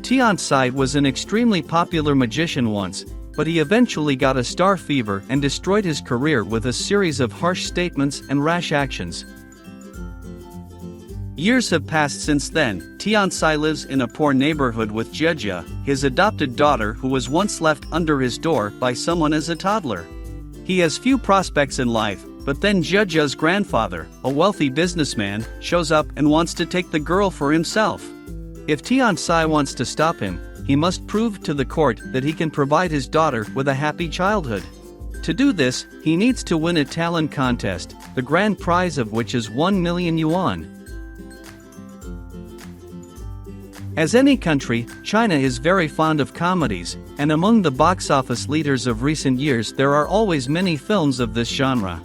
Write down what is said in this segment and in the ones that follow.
Qian-Yi was an extremely popular magician once, but he eventually got a star fever and destroyed his career with a series of harsh statements and rash actions. Years have passed since then. Qian-Yi lives in a poor neighborhood with Jie, his adopted daughter who was once left under his door by someone as a toddler. He has few prospects in life, but then Jie's grandfather, a wealthy businessman, shows up and wants to take the girl for himself. If Qian-Yi wants to stop him, he must prove to the court that he can provide his daughter with a happy childhood. To do this, he needs to win a talent contest, the grand prize of which is 1 million yuan. As any country, China is very fond of comedies, and among the box office leaders of recent years there are always many films of this genre.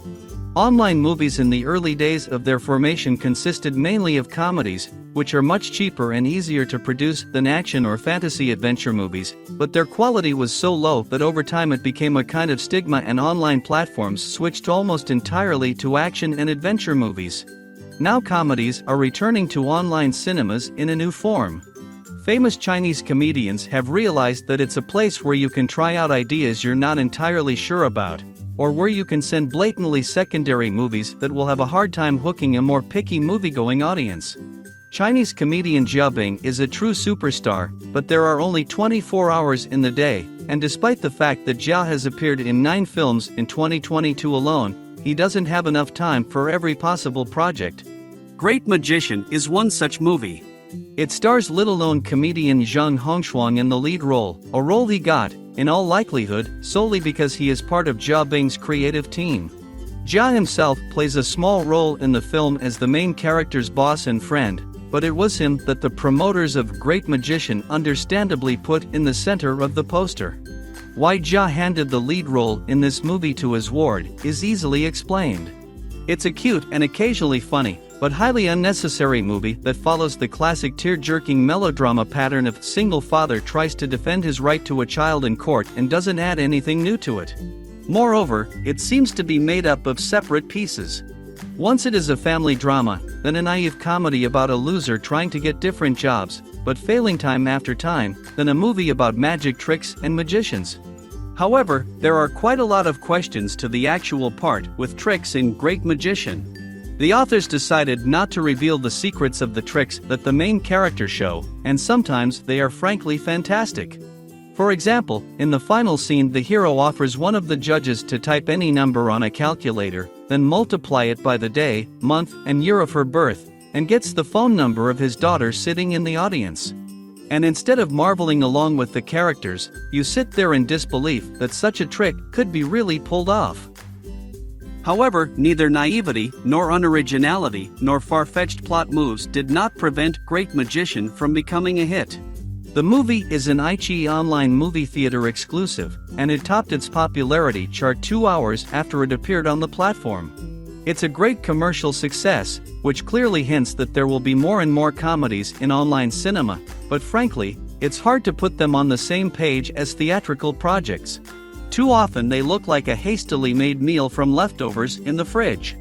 Online movies in the early days of their formation consisted mainly of comedies, which are much cheaper and easier to produce than action or fantasy adventure movies, but their quality was so low that over time it became a kind of stigma and online platforms switched almost entirely to action and adventure movies. Now comedies are returning to online cinemas in a new form. Famous Chinese comedians have realized that it's a place where you can try out ideas you're not entirely sure about, or where you can send blatantly secondary movies that will have a hard time hooking a more picky moviegoing audience. Chinese comedian Zhang is a true superstar, but there are only 24 hours in the day, and despite the fact that Zhang has appeared in 9 films in 2022 alone, he doesn't have enough time for every possible project. Great Magician is one such movie. It stars little-known comedian Zhang Hong-Shuang in the lead role, a role he got, in all likelihood, solely because he is part of Zhang's creative team. Zhang himself plays a small role in the film as the main character's boss and friend, but it was him that the promoters of Great Magician understandably put in the center of the poster. Why Zhang handed the lead role in this movie to his ward is easily explained. It's a cute and occasionally funny, but highly unnecessary movie that follows the classic tear-jerking melodrama pattern of single father tries to defend his right to a child in court and doesn't add anything new to it. Moreover, it seems to be made up of separate pieces. Once it is a family drama, then a naive comedy about a loser trying to get different jobs, but failing time after time, then a movie about magic tricks and magicians. However, there are quite a lot of questions to the actual part with tricks in Great Magician. The authors decided not to reveal the secrets of the tricks that the main characters show, and sometimes they are frankly fantastic. For example, in the final scene the hero offers one of the judges to type any number on a calculator, then multiply it by the day, month, and year of her birth, and gets the phone number of his daughter sitting in the audience. And instead of marveling along with the characters, you sit there in disbelief that such a trick could be really pulled off. However, neither naivety, nor unoriginality, nor far-fetched plot moves did not prevent Great Magician from becoming a hit. The movie is an iQIYI online movie theater exclusive, and it topped its popularity chart 2 hours after it appeared on the platform. It's a great commercial success, which clearly hints that there will be more and more comedies in online cinema, but frankly, it's hard to put them on the same page as theatrical projects. Too often they look like a hastily made meal from leftovers in the fridge.